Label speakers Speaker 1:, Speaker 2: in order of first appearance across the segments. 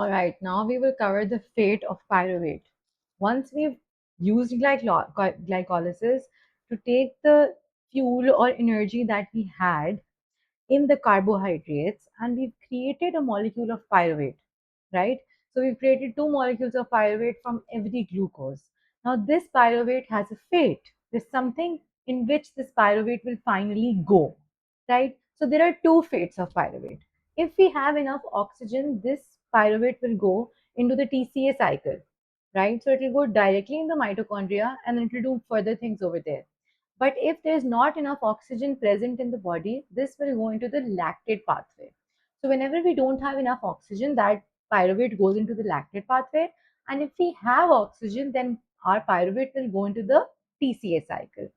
Speaker 1: All right, now we will cover the fate of pyruvate. Once we've used glycolysis to take the fuel or energy that we had in the carbohydrates, and we've created a molecule of pyruvate, right? So we've created two molecules of pyruvate from every glucose. Now this pyruvate has a fate. There's something in which this pyruvate will finally go, right? So there are two fates of pyruvate. If we have enough oxygen, this pyruvate will go into the TCA cycle, right? So it will go directly in the mitochondria and it will do further things over there. But if there's not enough oxygen present in the body, this will go into the lactate pathway. So whenever we don't have enough oxygen, that pyruvate goes into the lactate pathway. And if we have oxygen, then our pyruvate will go into the TCA cycle.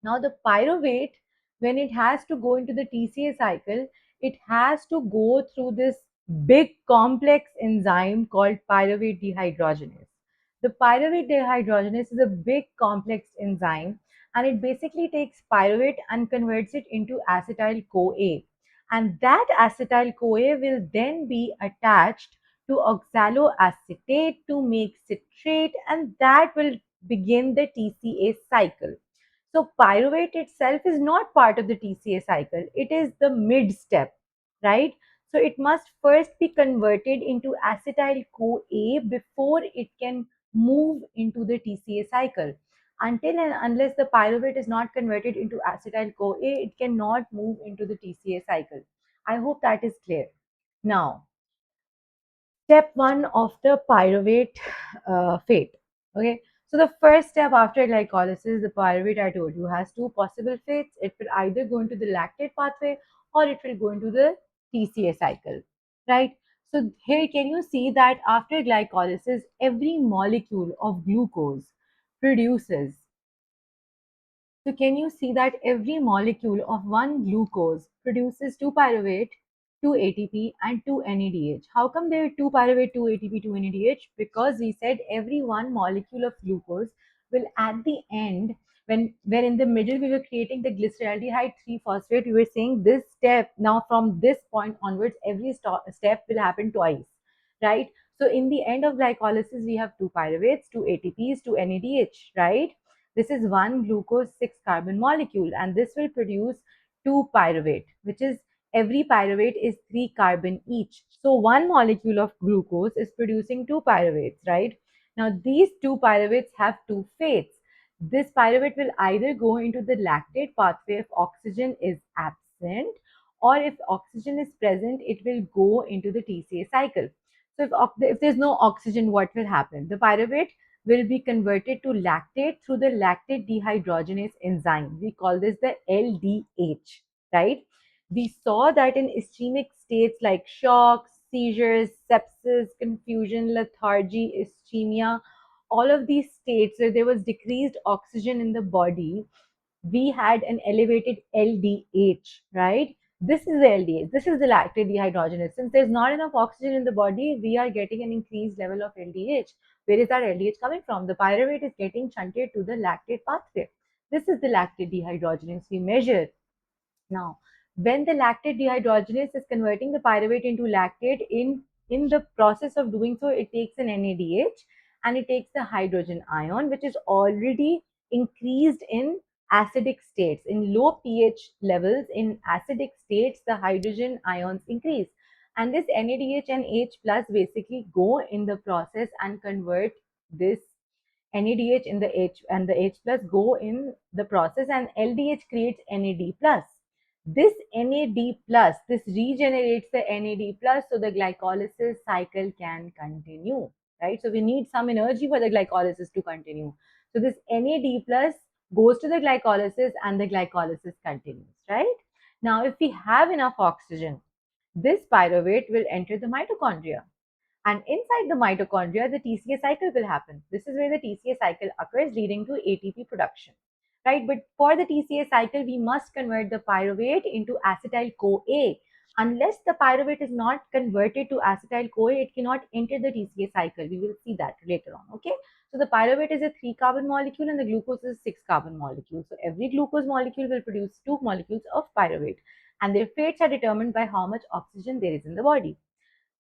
Speaker 1: Now the pyruvate, when it has to go into the TCA cycle, it has to go through this big complex enzyme called pyruvate dehydrogenase. The pyruvate dehydrogenase is a big complex enzyme, and it basically takes pyruvate and converts it into acetyl CoA. And that acetyl CoA will then be attached to oxaloacetate to make citrate, and that will begin the TCA cycle. So pyruvate itself is not part of the TCA cycle. It is the mid step, right? So it must first be converted into acetyl CoA before it can move into the TCA cycle. Until and unless the pyruvate is not converted into acetyl CoA, it cannot move into the TCA cycle. I hope that is clear. Now, step one of the pyruvate fate. Okay, so the first step after glycolysis, the pyruvate I told you has two possible fates. It will either go into the lactate pathway or it will go into the TCA cycle, right? So here, can you see that after glycolysis, every molecule of glucose produces, so can you see that every molecule of one glucose produces 2 pyruvate, 2 ATP and 2 NADH? How come there are 2 pyruvate, 2 ATP, 2 NADH? Because we said every one molecule of glucose will at the end, when in the middle we were creating the glyceraldehyde 3-phosphate, we were saying this step, now from this point onwards, every step will happen twice, right? So in the end of glycolysis, we have 2 pyruvates, 2 ATPs, 2 NADH, right? This is one glucose 6 carbon molecule, and this will produce 2 pyruvate, which is every pyruvate is 3 carbon each. So one molecule of glucose is producing 2 pyruvates, right? Now these 2 pyruvates have two fates. This pyruvate will either go into the lactate pathway if oxygen is absent, or if oxygen is present, it will go into the TCA cycle. So if there's no oxygen, what will happen? The pyruvate will be converted to lactate through the lactate dehydrogenase enzyme. We call this the LDH, right? We saw that in ischemic states like shock, seizures, sepsis, confusion, lethargy, ischemia, all of these states where there was decreased oxygen in the body, we had an elevated LDH, right? This is the LDH. This is the lactate dehydrogenase. Since there's not enough oxygen in the body, we are getting an increased level of LDH. Where is that LDH coming from? The pyruvate is getting shunted to the lactate pathway. This is the lactate dehydrogenase we measure. Now, when the lactate dehydrogenase is converting the pyruvate into lactate, in the process of doing so, it takes an NADH and it takes the hydrogen ion, which is already increased in acidic states. In low pH levels, in acidic states, the hydrogen ions increase. And this NADH and H plus basically go in the process and convert this NADH in the H, and the H plus go in the process, and LDH creates NAD plus. This NAD plus, this regenerates the NAD plus so the glycolysis cycle can continue, right? So we need some energy for the glycolysis to continue. So this NAD plus goes to the glycolysis and the glycolysis continues, right? Now, if we have enough oxygen, this pyruvate will enter the mitochondria. And inside the mitochondria, the TCA cycle will happen. This is where the TCA cycle occurs, leading to ATP production, right? But for the TCA cycle, we must convert the pyruvate into acetyl CoA. Unless the pyruvate is not converted to acetyl CoA, it cannot enter the TCA cycle. We will see that later on, okay? So the pyruvate is a 3 carbon molecule and the glucose is a 6 carbon molecule. So every glucose molecule will produce 2 molecules of pyruvate, and their fates are determined by how much oxygen there is in the body.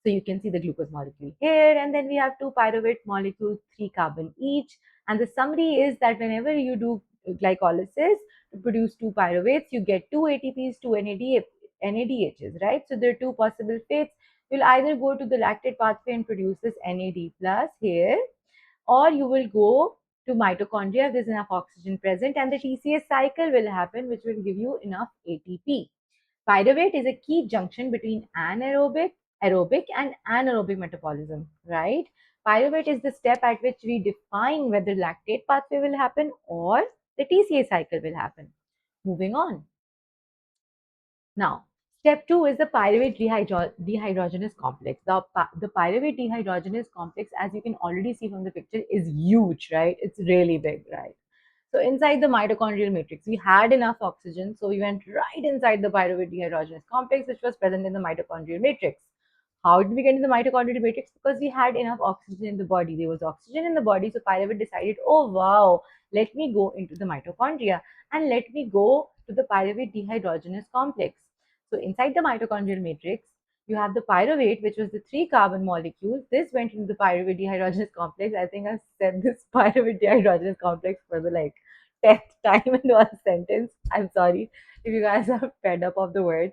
Speaker 1: So you can see the glucose molecule here, and then we have two pyruvate molecules, 3 carbon each. And the summary is that whenever you do glycolysis to produce two pyruvates, you get two ATPs, two NADHs, right? So there are two possible fates. You'll either go to the lactate pathway and produce this NAD plus here, or you will go to mitochondria if there's enough oxygen present, and the TCA cycle will happen, which will give you enough ATP. Pyruvate is a key junction between aerobic and anaerobic metabolism, right? Pyruvate is the step at which we define whether lactate pathway will happen or the TCA cycle will happen. Moving on. Now, step two is the pyruvate dehydrogenase complex. The pyruvate dehydrogenase complex, as you can already see from the picture, is huge, right? It's really big, right? So inside the mitochondrial matrix, we had enough oxygen, so we went right inside the pyruvate dehydrogenase complex, which was present in the mitochondrial matrix. How did we get in the mitochondrial matrix? Because we had enough oxygen in the body. There was oxygen in the body, so pyruvate decided, oh wow, let me go into the mitochondria and let me go to the pyruvate dehydrogenase complex. So inside the mitochondrial matrix, you have the pyruvate, which was the 3 carbon molecule. This went into the pyruvate dehydrogenase complex. I think I've said this pyruvate dehydrogenase complex for the like 10th time in one sentence. I'm sorry if you guys are fed up of the word.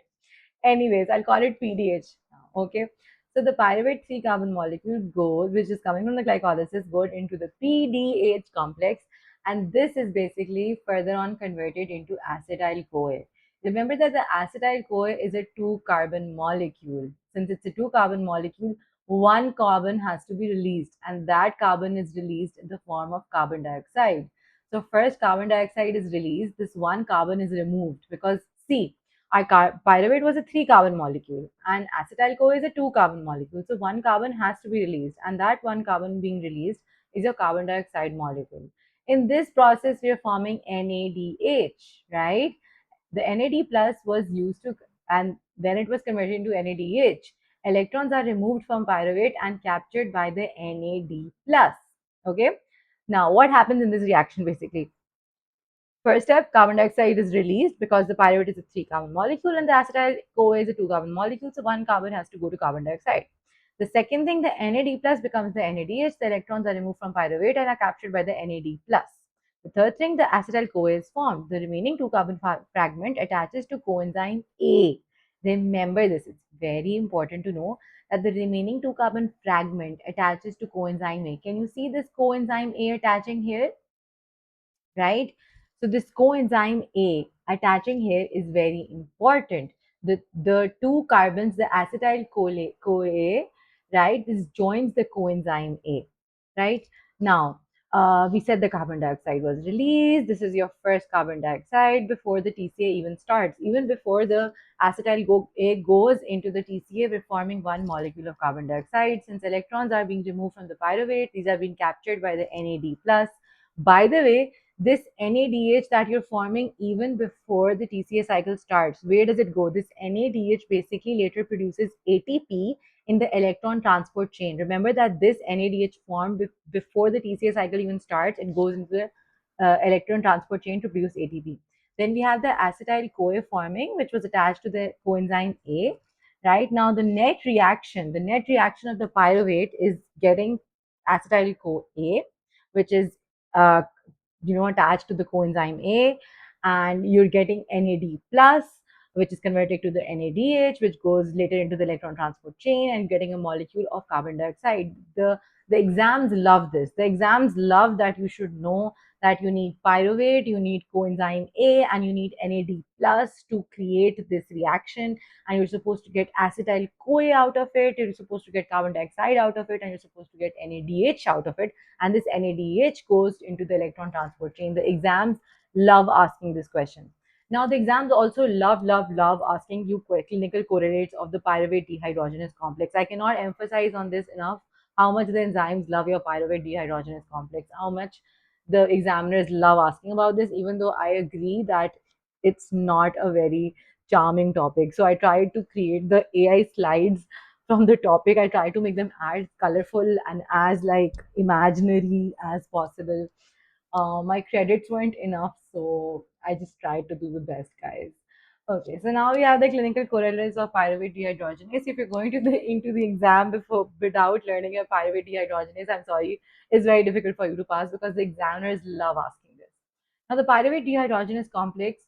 Speaker 1: Anyways, I'll call it PDH now. Okay. So the pyruvate 3 carbon molecule goes, which is coming from the glycolysis, goes into the PDH complex, and this is basically further on converted into acetyl CoA. Remember that the acetyl CoA is a 2 carbon molecule. Since it's a 2 carbon molecule, one carbon has to be released, and that carbon is released in the form of carbon dioxide. So first carbon dioxide is released, this one carbon is removed because see, our pyruvate was a 3 carbon molecule and acetyl CoA is a 2 carbon molecule. So one carbon has to be released, and that one carbon being released is your carbon dioxide molecule. In this process, we are forming NADH, right? The NAD plus was used to, and then it was converted into NADH. Electrons are removed from pyruvate and captured by the NAD plus. Okay. Now, what happens in this reaction basically? First step, carbon dioxide is released because the pyruvate is a 3 carbon molecule and the acetyl CoA is a 2 carbon molecule. So one carbon has to go to carbon dioxide. The second thing, the NAD plus becomes the NADH. The electrons are removed from pyruvate and are captured by the NAD plus. The third thing, the acetyl CoA is formed. The remaining 2 carbon fragment attaches to coenzyme A. Remember this, it's very important to know that the remaining 2 carbon fragment attaches to coenzyme A. Can you see this coenzyme A attaching here? Right? So this coenzyme A attaching here is very important. The two carbons, the acetyl CoA, right? This joins the coenzyme A, right? Now, we said the carbon dioxide was released. This is your first carbon dioxide before the TCA even starts. Even before the acetyl A goes into the TCA, we're forming one molecule of carbon dioxide. Since electrons are being removed from the pyruvate, these are being captured by the NAD+. By the way, this NADH that you're forming even before the TCA cycle starts, where does it go? This NADH basically later produces ATP in the electron transport chain. Remember that this NADH formed before the TCA cycle even starts, it goes into the electron transport chain to produce ATP. Then we have the acetyl CoA forming, which was attached to the coenzyme A. Right now, the net reaction of the pyruvate is getting acetyl CoA, which is uh, attached to the coenzyme A, and you're getting NAD plus, which is converted to the NADH, which goes later into the electron transport chain, and getting a molecule of carbon dioxide. The exams love this. The exams love that you should know that you need pyruvate, you need coenzyme A, and you need NAD plus to create this reaction. And you're supposed to get acetyl CoA out of it, you're supposed to get carbon dioxide out of it, and you're supposed to get NADH out of it, and this NADH goes into the electron transport chain. The exams love asking this question. Now, the exams also love asking you clinical correlates of the pyruvate dehydrogenase complex. I cannot emphasize on this enough how much the enzymes love your pyruvate dehydrogenase complex, how much the examiners love asking about this, even though I agree that it's not a very charming topic. So I tried to create the AI slides from the topic. I try to make them as colorful and as like imaginary as possible. My credits weren't enough, so I just tried to do the best, guys. Okay, so now we have the clinical correlates of pyruvate dehydrogenase. If you're going to the into the exam before without learning a pyruvate dehydrogenase, I'm sorry, it's very difficult for you to pass because the examiners love asking this. Now, the pyruvate dehydrogenase complex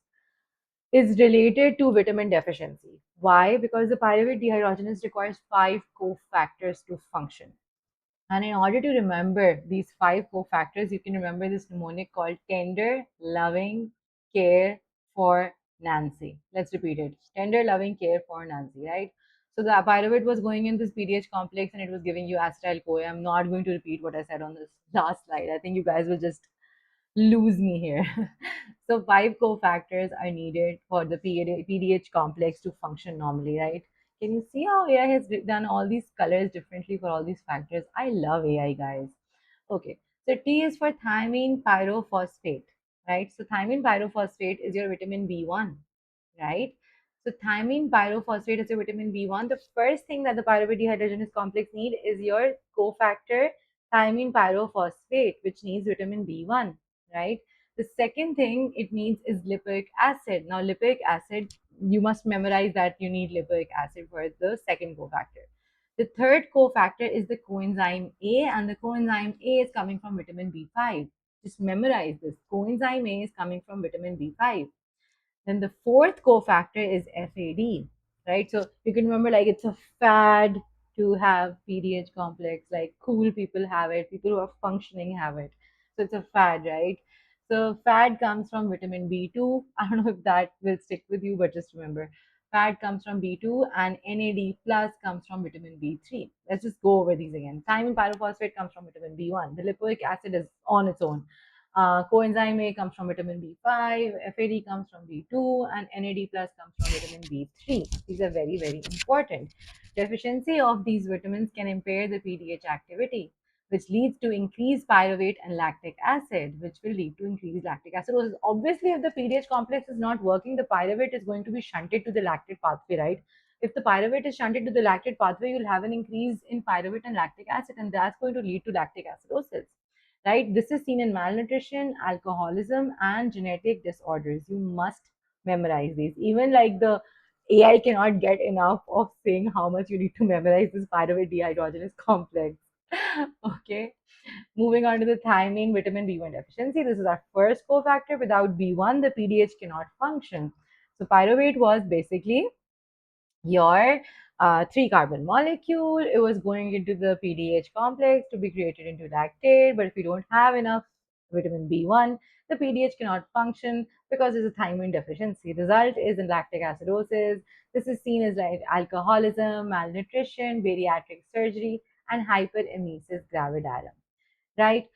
Speaker 1: is related to vitamin deficiency. Why? Because the pyruvate dehydrogenase requires five cofactors to function. And in order to remember these five cofactors, you can remember this mnemonic called tender, loving, care for Nancy. Let's repeat it. Tender, loving, care for Nancy, right? So the pyruvate was going in this PDH complex and it was giving you acetyl CoA. I'm not going to repeat what I said on this last slide. I think you guys will just lose me here. So five cofactors are needed for the PDH complex to function normally, right? Can you see how AI has done all these colors differently for all these factors? I love AI, guys. Okay, so T is for thiamine pyrophosphate, right? So thiamine pyrophosphate is your vitamin B1, right? So thiamine pyrophosphate is your vitamin B1. The first thing that the pyruvate dehydrogenase complex need is your cofactor thiamine pyrophosphate, which needs vitamin B1, right? The second thing it needs is lipoic acid. Now, lipoic acid, you must memorize that you need lipoic acid for the second cofactor. The third cofactor is the coenzyme A, and the coenzyme A is coming from vitamin B5. Just memorize this. Coenzyme A is coming from vitamin B5. Then the fourth cofactor is FAD, right? So you can remember like it's a fad to have PDH complex, like cool people have it, people who are functioning have it. So it's a fad, right? So fad comes from vitamin B2. I don't know if that will stick with you, but just remember fad comes from B2 and NAD plus comes from vitamin B3. Let's just go over these again. Thiamine pyrophosphate comes from vitamin B1. The lipoic acid is on its own. Coenzyme A comes from vitamin B5, FAD comes from B2, and NAD plus comes from vitamin B3. These are very, very important. Deficiency of these vitamins can impair the PDH activity, which leads to increased pyruvate and lactic acid, which will lead to increased lactic acidosis. Obviously, if the PDH complex is not working, the pyruvate is going to be shunted to the lactate pathway, right? If the pyruvate is shunted to the lactate pathway, you'll have an increase in pyruvate and lactic acid, and that's going to lead to lactic acidosis, right? This is seen in malnutrition, alcoholism, and genetic disorders. You must memorize these. Even like the AI cannot get enough of saying how much you need to memorize this pyruvate dehydrogenase complex. Okay, moving on to the thiamine vitamin B1 deficiency. This is our first cofactor. Without B1, the PDH cannot function. So pyruvate was basically your three carbon molecule. It was going into the PDH complex to be created into lactate. But if you don't have enough vitamin B1, the PDH cannot function because there's a thiamine deficiency. Result is in lactic acidosis. This is seen as like alcoholism, malnutrition, bariatric surgery, and hyperemesis gravidarum, right?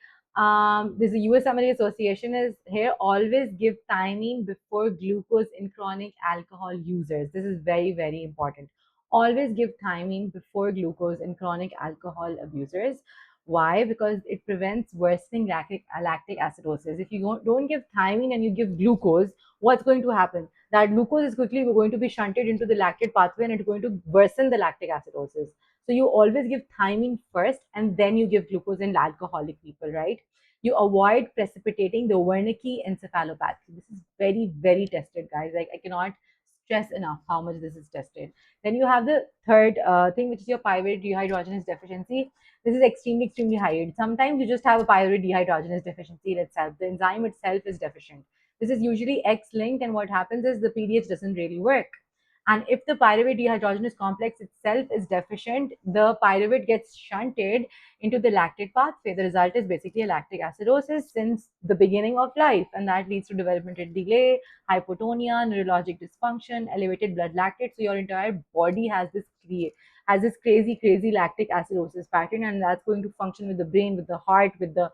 Speaker 1: There's a USMLE association is here. Always give thiamine before glucose in chronic alcohol users. This is very, very important. Always give thiamine before glucose in chronic alcohol abusers. Why? Because it prevents worsening lactic acidosis. If you don't give thiamine and you give glucose, what's going to happen? That glucose is quickly going to be shunted into the lactate pathway and it's going to worsen the lactic acidosis. So you always give thiamine first and then you give glucose in alcoholic people, right? You avoid precipitating the Wernicke encephalopathy. This is very, very tested, guys. Like I cannot stress enough how much this is tested. Then you have the third thing, which is your pyruvate dehydrogenase deficiency. This is extremely, extremely high. Sometimes you just have a pyruvate dehydrogenase deficiency in itself. The enzyme itself is deficient. This is usually X-linked, and what happens is the PDH doesn't really work. And if the pyruvate dehydrogenase complex itself is deficient, the pyruvate gets shunted into the lactate pathway. The result is basically a lactic acidosis since the beginning of life, and that leads to developmental delay, hypotonia, neurologic dysfunction, elevated blood lactate. So your entire body has this crazy, crazy lactic acidosis pattern, and that's going to function with the brain, with the heart, with the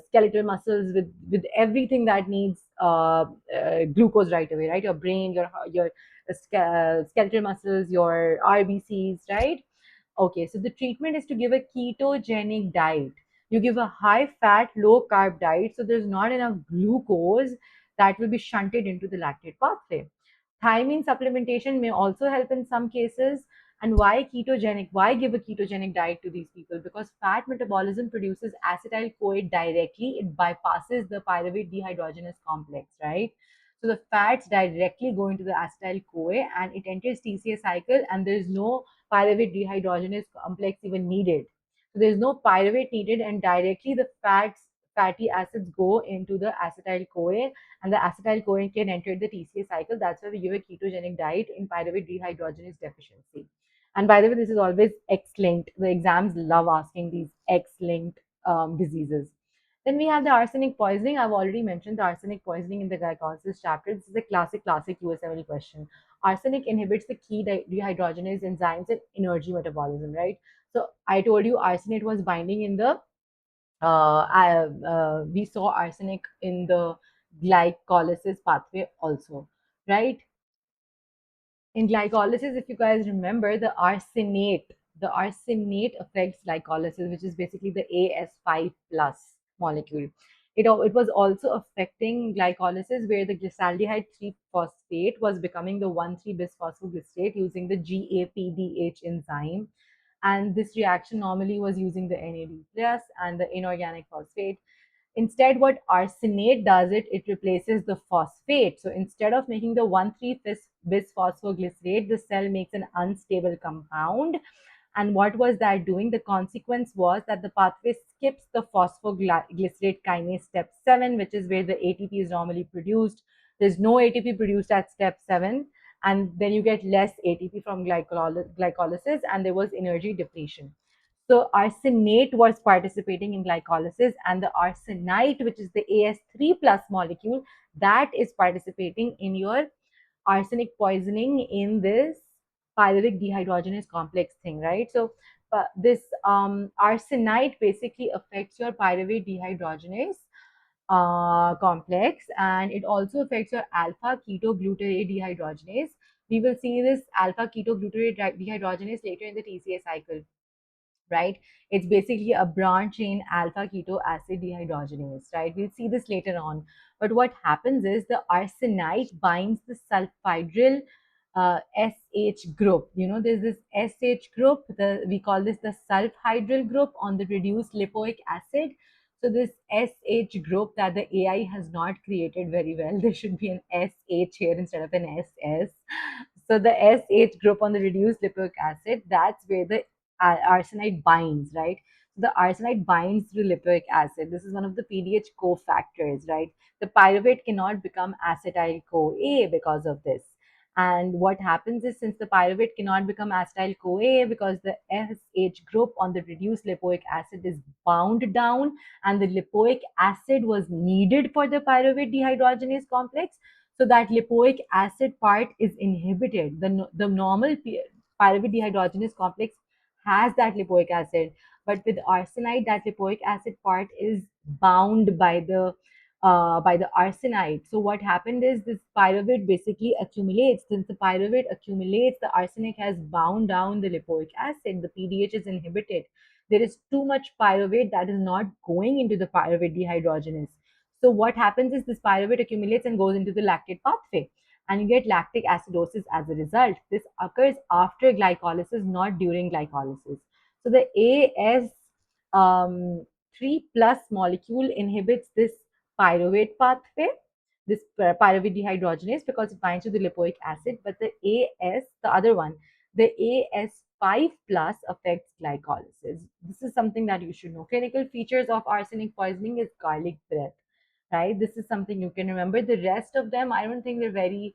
Speaker 1: skeletal muscles, with everything that needs glucose right away, right? Your brain, your skeletal muscles, your RBCs, right? Okay, so the treatment is to give a ketogenic diet. You give a high fat, low carb diet, so there's not enough glucose that will be shunted into the lactate pathway. Thiamine supplementation may also help in some cases. And why ketogenic? Why give a ketogenic diet to these people? Because fat metabolism produces acetyl CoA directly. It bypasses the pyruvate dehydrogenase complex, right? So the fats directly go into the acetyl CoA and it enters TCA cycle, and there is no pyruvate dehydrogenase complex even needed. So there is no pyruvate needed, and directly the fatty acids go into the acetyl CoA, and the acetyl CoA can enter the TCA cycle. That's why we give a ketogenic diet in pyruvate dehydrogenase deficiency. And by the way, this is always X-linked. The exams love asking these X-linked diseases. Then we have the arsenic poisoning. I've already mentioned the arsenic poisoning in the glycolysis chapter. This is a classic USMLE question. Arsenic inhibits the key dehydrogenase enzymes in energy metabolism, right? So I told you arsenate was binding in the we saw arsenic in the glycolysis pathway also, right? In glycolysis, if you guys remember, the arsenate affects glycolysis, which is basically the AS5 plus molecule. It was also affecting glycolysis where the glyceraldehyde 3 phosphate was becoming the 1,3 bisphosphoglycerate using the GAPDH enzyme. And this reaction normally was using the NAD plus and the inorganic phosphate. Instead, what arsenate does, it replaces the phosphate. So instead of making the 1,3 bisphosphoglycerate, the cell makes an unstable compound. And what was that doing? The consequence was that the pathway skips the phosphoglycerate kinase step 7, which is where the ATP is normally produced. There's no ATP produced at step 7, and then you get less ATP from glycolysis, and there was energy depletion. So arsenate was participating in glycolysis, and the arsenite, which is the AS3 plus molecule, that is participating in your arsenic poisoning in this pyruvic dehydrogenase complex thing, right? So this arsenite basically affects your pyruvate dehydrogenase complex, and it also affects your alpha ketoglutarate dehydrogenase. We will see this alpha ketoglutarate dehydrogenase later in the TCA cycle, right? It's basically a branch chain alpha keto acid dehydrogenase, right? We'll see this later on. But what happens is the arsenite binds the sulfhydryl SH group. You know, there's this SH group, we call this the sulfhydryl group on the reduced lipoic acid. So this SH group that the AI has not created very well, there should be an SH here instead of an SS. So the SH group on the reduced lipoic acid, that's where the arsenite binds, right? So the arsenite binds through lipoic acid. This is one of the PDH cofactors, right? The pyruvate cannot become acetyl CoA because of this. And what happens is, since the pyruvate cannot become acetyl CoA because the SH group on the reduced lipoic acid is bound down, and the lipoic acid was needed for the pyruvate dehydrogenase complex, so that lipoic acid part is inhibited. The normal pyruvate dehydrogenase complex has that lipoic acid, but with arsenite, that lipoic acid part is bound by the arsenite. So what happened is this pyruvate basically accumulates. Since the pyruvate accumulates, the arsenic has bound down the lipoic acid. The PDH is inhibited. There is too much pyruvate that is not going into the pyruvate dehydrogenase. So what happens is this pyruvate accumulates and goes into the lactate pathway, and you get lactic acidosis as a result. This occurs after glycolysis, not during glycolysis. So the AS3 plus molecule inhibits this pyruvate pathway, this pyruvate dehydrogenase, because it binds to the lipoic acid. But the other one, the AS5 plus affects glycolysis. This is something that you should know. Clinical features of arsenic poisoning is garlic breath, right? This is something you can remember. The rest of them, I don't think they're very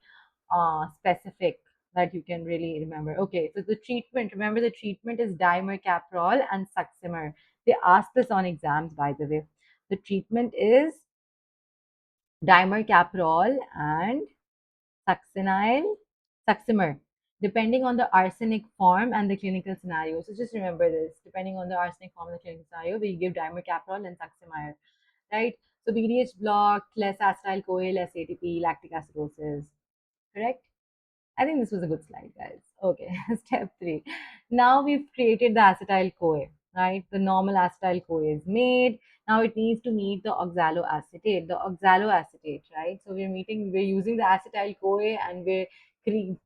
Speaker 1: specific that you can really remember. Okay, so the treatment, remember the treatment is dimercaprol and succimer. They ask this on exams, by the way. The treatment is dimercaprol and succinyl, succimer, depending on the arsenic form and the clinical scenario. So just remember this, depending on the arsenic form and the clinical scenario, we give dimercaprol and succimer, right? So BDH block, less acetyl CoA, less ATP, lactic acidosis, correct? I think this was a good slide, guys. Okay, step 3. Now we've created the acetyl CoA, right? The normal acetyl CoA is made. Now it needs to meet the oxaloacetate, right? So we're using the acetyl CoA, and we're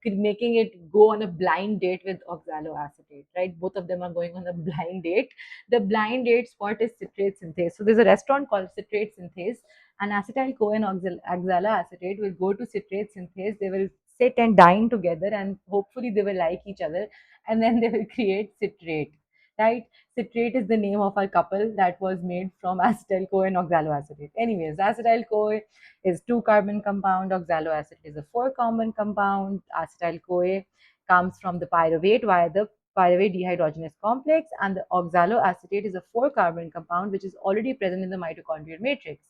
Speaker 1: making it go on a blind date with oxaloacetate, right? Both of them are going on a blind date. The blind date spot is citrate synthase. So there's a restaurant called citrate synthase And acetyl-CoA and oxaloacetate will go to citrate synthase. They will sit and dine together, and hopefully they will like each other, and then they will create citrate, right? Citrate is the name of our couple that was made from acetyl-CoA and oxaloacetate. Anyways, acetyl-CoA is two carbon compound, oxaloacetate is a four carbon compound. Acetyl-CoA comes from the pyruvate via the pyruvate dehydrogenase complex, and the oxaloacetate is a four carbon compound which is already present in the mitochondrial matrix.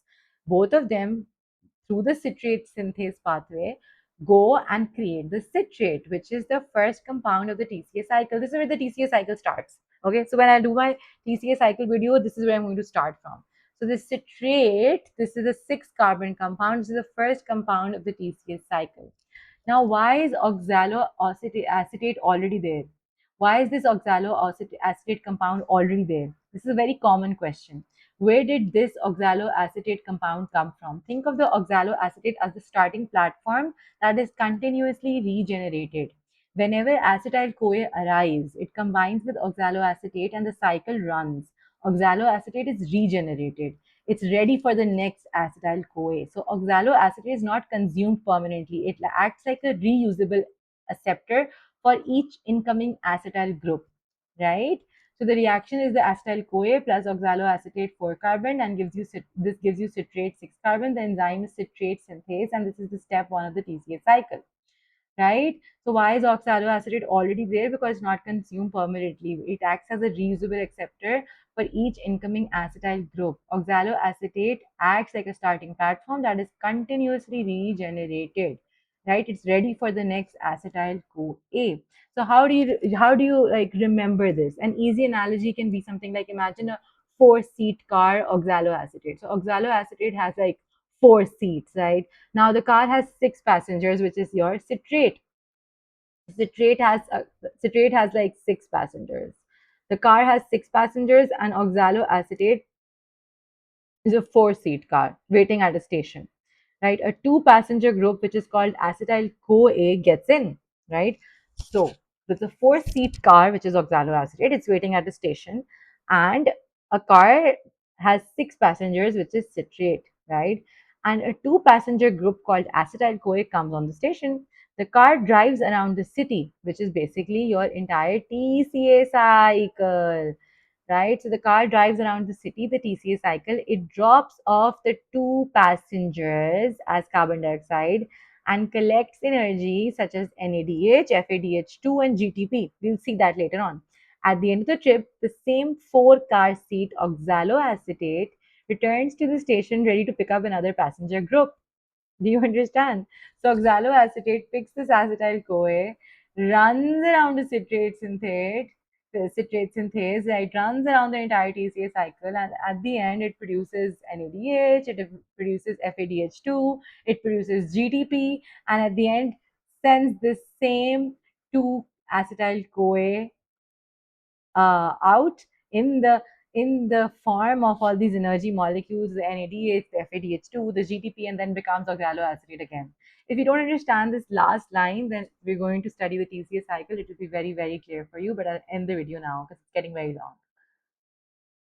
Speaker 1: Both of them, through the citrate synthase pathway, go and create the citrate, which is the first compound of the TCA cycle. This is where the TCA cycle starts. Okay, so when I do my TCA cycle video, this is where I'm going to start from. So the citrate, this is a six carbon compound. This is the first compound of the TCA cycle. Now, why is oxaloacetate already there? Why is this oxaloacetate compound already there? This is a very common question. Where did this oxaloacetate compound come from? Think of the oxaloacetate as the starting platform that is continuously regenerated. Whenever acetyl-CoA arrives, it combines with oxaloacetate and the cycle runs. Oxaloacetate is regenerated. It's ready for the next acetyl-CoA. So oxaloacetate is not consumed permanently. It acts like a reusable acceptor for each incoming acetyl group, right? So the reaction is the acetyl-CoA plus oxaloacetate 4 carbon and this gives you citrate 6 carbon. The enzyme is citrate synthase, and this is the step 1 of the TCA cycle, right? So why is oxaloacetate already there? Because it's not consumed permanently. It acts as a reusable acceptor for each incoming acetyl group. Oxaloacetate acts like a starting platform that is continuously regenerated, right? It's ready for the next acetyl CoA. So how do you like remember this? An easy analogy can be something like, imagine a four-seat car oxaloacetate. So oxaloacetate has like four seats, right? Now the car has six passengers, which is your citrate. Citrate has citrate has like six passengers. The car has six passengers, and oxaloacetate is a four-seat car waiting at a station, right? A two-passenger group, which is called acetyl CoA, gets in, right? So there's a four-seat car, which is oxaloacetate. It's waiting at the station, and a car has six passengers, which is citrate, right? And a two-passenger group called acetyl CoA comes on the station. The car drives around the city, which is basically your entire TCA cycle, right? So the car drives around the city, the TCA cycle. It drops off the two passengers as carbon dioxide and collects energy such as NADH, FADH2, and GTP. We'll see that later on. At the end of the trip, the same four-car seat oxaloacetate returns to the station ready to pick up another passenger group. Do you understand? So oxaloacetate picks this acetyl CoA, runs around the citrate synthase, right? Runs around the entire TCA cycle, and at the end, it produces NADH, it produces FADH2, it produces GTP, and at the end, sends this same two acetyl CoA out in the form of all these energy molecules, the NADH, the FADH2, the GTP, and then becomes oxaloacetate again. If you don't understand this last line, then we're going to study the TCA cycle. It will be very, very clear for you, but I'll end the video now because it's getting very long.